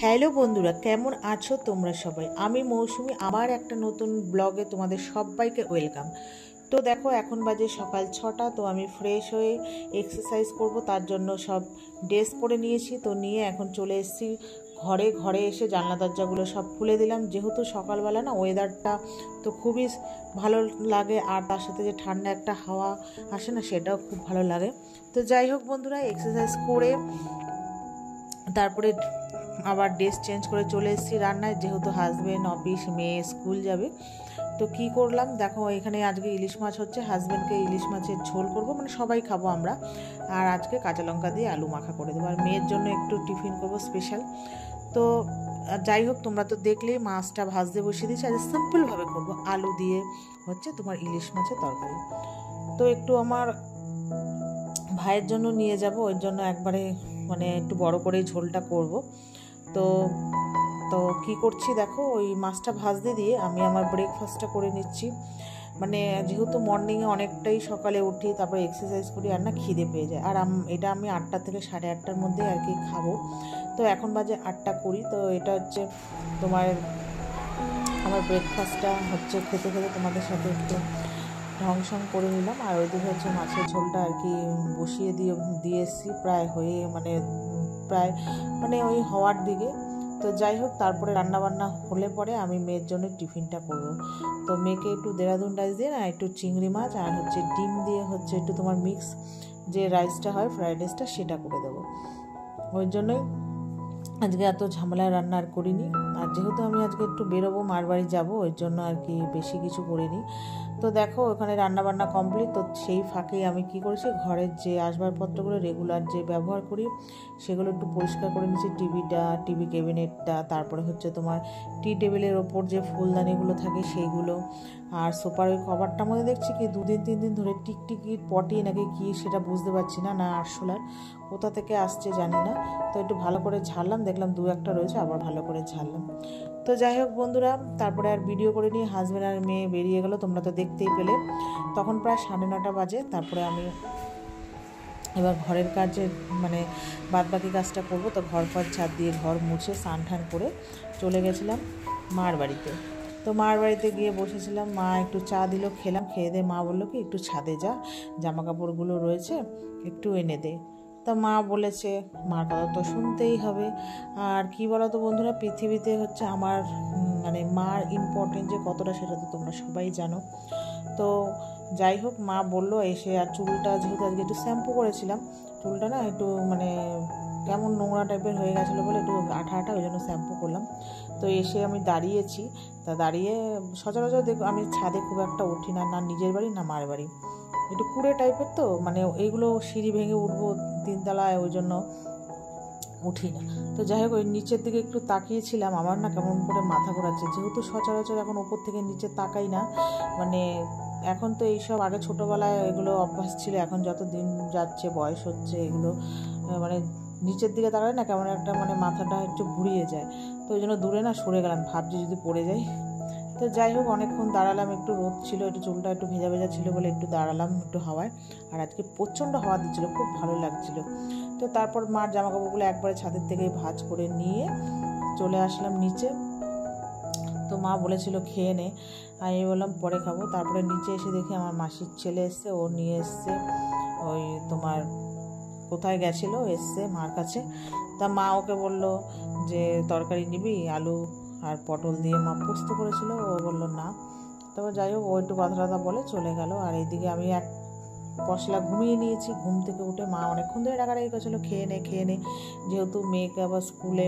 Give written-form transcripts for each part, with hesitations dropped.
Hello বন্ধুরা, কেমন আছো তোমরা সবাই? আমি মৌসুমি, আবার একটা নতুন ব্লগে তোমাদের সবাইকে ওয়েলকাম। তো দেখো, এখন বাজে সকাল 6টা। তো আমি ফ্রেশ হয়ে এক্সারসাইজ করব, তার জন্য সব ড্রেস পরে নিয়েছি। তো নিয়ে এখন চলে এসেছি ঘরে এসে জানলা দরজাগুলো সব খুলে দিলাম, যেহেতু সকালবেলা না ওয়েদারটা তো খুবই ভালো লাগে, আর তার সাথে যে ঠান্ডা একটা হাওয়া আসে না, সেটাও খুব ভালো লাগে। তো যাই হোক বন্ধুরা, এক্সারসাইজ করে তারপরে আবার ড্রেস চেঞ্জ করে চলে এসেছি রান্নায়, যেহেতু হাজব্যান্ড অফিস, মেয়ে স্কুল যাবে। তো কি করলাম দেখো, এখানে আজকে ইলিশ মাছ হচ্ছে। হাজব্যান্ডকে ইলিশ মাছের ঝোল করব, মানে সবাই খাবো আমরা। আর আজকে কাঁচা লঙ্কা দিয়ে আলু মাখা করে দেবো, আর মেয়ের জন্য একটু টিফিন করব স্পেশাল। তো যাই হোক, তোমরা তো দেখলেই মাছটা ভাজতে বসিয়ে দিয়েছি। আজ সিম্পলভাবে করবো, আলু দিয়ে হচ্ছে তোমার ইলিশ মাছের তরকারি। তো একটু আমার ভাইয়ের জন্য নিয়ে যাব, ওই জন্য একবারে মানে একটু বড় করে ঝোলটা করব। তো তো কী করছি দেখো, ওই মাছটা ভাজতে দিয়ে আমি আমার ব্রেকফাস্টটা করে নিচ্ছি। মানে যেহেতু মর্নিংয়ে অনেকটাই সকালে উঠি, তারপরে এক্সারসাইজ করি, আর না খিদে পেয়ে যায়। আর এটা আমি 8টা থেকে 8:30টার মধ্যে আর কি খাবো। তো এখন বাজে 8:20। তো এটা হচ্ছে তোমার আমার ব্রেকফাস্টটা হচ্ছে খেতে খেতে তোমাদের সাথে একটু ঢংসং করে নিলাম। আর ওইদিকে হচ্ছে মাছের ঝোলটা আর কি বসিয়ে দিয়ে এসেছি, প্রায় হয়ে মানে ওই হওয়ার দিকে। তো যাই হোক, তারপরে রান্নাবান্না হলে পরে আমি মেয়ের জন্য টিফিনটা করব। তো মেয়েকে একটু দেরাদুন রাইস দিয়ে না, একটু চিংড়ি মাছ আর হচ্ছে ডিম দিয়ে হচ্ছে একটু তোমার মিক্স যে রাইসটা হয়, ফ্রাইড রাইসটা, সেটা করে দেবো। ওই জন্যই আজকে এত ঝামেলা রান্না আর করিনি। আর যেহেতু আমি আজকে একটু বেরোবো, মার বাড়ি যাবো, ওই জন্য আর কি বেশি কিছু করিনি। তো দেখো, ওখানে রান্নাবান্না কমপ্লিট। তো সেই ফাঁকে আমি কি করেছি, ঘরের যে আসবাবপত্রগুলো রেগুলার যে ব্যবহার করি সেগুলো একটু পরিষ্কার করে নিয়েছি। টিভি ক্যাবিনেটটা, তারপরে হচ্ছে তোমার টি টেবিলের ওপর যে ফুলদানিগুলো থাকে সেইগুলো, আর সোফার ওই কভারটার মধ্যে দেখছি কি 2-3 দিন ধরে টিকটিকির পটি নাকি কি সেটা বুঝতে পারছি না, আরশোলার কোথা থেকে আসছে জানি না। তো একটু ভালো করে ঝাড়লাম, দেখলাম 2-1টা রয়েছে, আবার ভালো করে ঝাড়লাম। তো যাই হোক বন্ধুরা, তারপরে আর ভিডিও করে নিয়ে হাজব্যান্ড আর মেয়ে বেরিয়ে গেল, তোমরা তো দেখতেই পেলে। তখন প্রায় 9:30 বাজে। তারপরে আমি এবার ঘরের কাজে মানে বাদবাকি কাজটা করব। তো ঘর ছাদ দিয়ে ঘর মুছে স্নান টান করে চলে গেছিলাম মার বাড়িতে। তো মার বাড়িতে গিয়ে বসেছিলাম, মা একটু চা দিল, খেলাম। খেয়ে দিয়ে মা বললো কি, একটু ছাদে যা, জামা কাপড়গুলো রয়েছে একটু এনে দে। তা মা বলেছে, মার কথা তো শুনতেই হবে। আর কি বলো তো বন্ধুরা, পৃথিবীতে হচ্ছে আমার মানে মার ইম্পর্টেন্ট যে কতটা, সেটা তো তোমরা সবাই জানো। তো যাই হোক, মা বললো এসে, আর চুলটা যেহেতু আজকে একটু শ্যাম্পু করেছিলাম, চুলটা না একটু মানে কেমন নোংরা টাইপের হয়ে গেছিলো বলে একটু আঠা, ওই জন্য শ্যাম্পু করলাম। তো এসে আমি দাঁড়িয়েছি। তা দাঁড়িয়ে সচরাচর দেখো আমি ছাদে খুব একটা উঠি না, না নিজের বাড়ি না মার বাড়ি, একটু কুড়ে টাইপের। তো মানে এইগুলো সিঁড়ি ভেঙে উঠবো 3তলায়, ওই জন্য উঠি না। তো যাই হোক, ওই নিচের দিকে একটু তাকিয়েছিলাম, আমার না কেমন করে মাথা ঘোরাচ্ছে, যেহেতু সচরাচর এখন ওপর থেকে নিচে তাকাই না। মানে এখন তো এইসব, আগে ছোটোবেলায় এগুলো অভ্যাস ছিল, এখন যত দিন যাচ্ছে বয়স হচ্ছে এগুলো মানে নিচের দিকে তাকালে না কেমন একটা মানে মাথাটা একটু ঘুরিয়ে যায়। তো ওই জন্য দূরে না সরে গেলাম, ভাবছি যদি পড়ে যাই। তো যাই হোক, অনেকক্ষণ দাঁড়ালাম, একটু রোদ ছিল, একটু চুলটা একটু ভেজা ছিল বলে একটু দাঁড়ালাম একটু হাওয়ায়। আর আজকে প্রচণ্ড হাওয়া দিচ্ছিলো, খুব ভালো লাগছিল। তো তারপর মার জামাকাপড়গুলো একবারে ছাদের থেকে ভাঁজ করে নিয়ে চলে আসলাম নিচে। তো মা বলেছিল খেয়ে নে, আমি বললাম পরে খাবো। তারপরে নিচে এসে দেখি আমার মাসির ছেলে এসছে, ও নিয়ে এসছে ওই তোমার কোথায় গেছিলো, এসছে মার কাছে। তা মা ওকে বললো যে তরকারি নিবি, আলু আর পটল দিয়ে মা পোস্ত করেছিল, ও বললো না। তারপর যাই হোক, ও একটু কথা বলে চলে গেল। আর এইদিকে আমি এক পশলা ঘুমিয়ে নিয়েছি। ঘুম থেকে উঠে মা অনেকক্ষণ ধরে ডাকাডাকি করছিল, খেয়ে নে, যেহেতু মেয়েকে আবার স্কুলে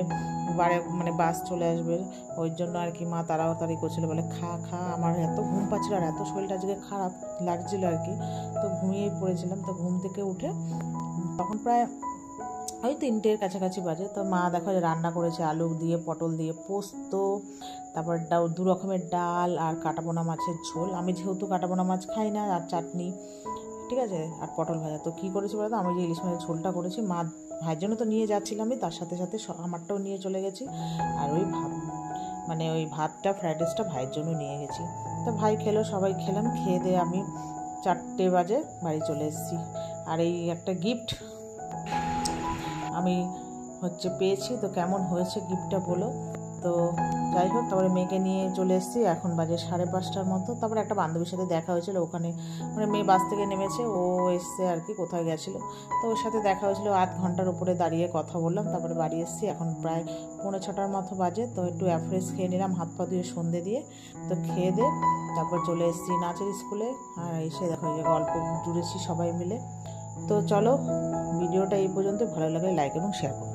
মানে বাস চলে আসবে, ওই জন্য আর কি মা তাড়াতাড়ি করছিল, বলে খা। আমার এত ঘুম পাচ্ছিল আর এত শরীরটা আজকে খারাপ লাগছিল আর কি। তো ঘুমিয়েই পড়েছিলাম। তো ঘুম থেকে উঠে তখন প্রায় ওই 3টের কাছাকাছি বাজে। তো মা দেখো রান্না করেছে আলু দিয়ে পটল দিয়ে পোস্ত, তারপর 2 রকমের ডাল আর কাটাপোনা মাছের ঝোল। আমি যেহেতু কাটাপোনা মাছ খাই না, আর চাটনি, ঠিক আছে, আর পটল ভাজা। তো কী করেছি বলতো, আমি যে ইলিশ মাছের ঝোলটা করেছি, মা ভাইয়ের জন্য তো নিয়ে যাচ্ছিলামই, তার সাথে সাথে আমারটাও নিয়ে চলে গেছি। আর ওই মানে ওই ভাতটা, ফ্রাইড রাইসটা ভাইয়ের জন্য নিয়ে গেছি। তো ভাই খেলো, সবাই খেলাম। খেয়ে দিয়ে আমি 4টে বাজে বাড়ি চলে এসেছি। আর এই একটা গিফট আমি হচ্ছে পেয়েছি। তো কেমন হয়েছে গিফটটা বলো। তো যাই হোক, তারপরে মেয়েকে নিয়ে চলে এসেছি, এখন বাজে 5:30টার মতো। তারপরে একটা বান্ধবীর সাথে দেখা হয়েছিল ওখানে, মানে মেয়ে বাস থেকে নেমেছে, ও এসছে আর কি, কোথায় গেছিলো, তো ওর সাথে দেখা হয়েছিল। 8 ঘন্টার উপরে দাঁড়িয়ে কথা বললাম, তারপরে বাড়ি এসেছি। এখন প্রায় 5:45টার মতো বাজে। তো একটু অ্যাফ্রেশ খেয়ে নিলাম, হাত পা ধুয়ে সন্ধে দিয়ে। তো খেয়ে দে তারপর চলে এসেছি নাচের স্কুলে। আর এসে দেখো যে গল্প জুড়েছি সবাই মিলে। তো চলো, ভিডিওটা এই পর্যন্ত। ভালো লাগলে লাইক এবং শেয়ার করো।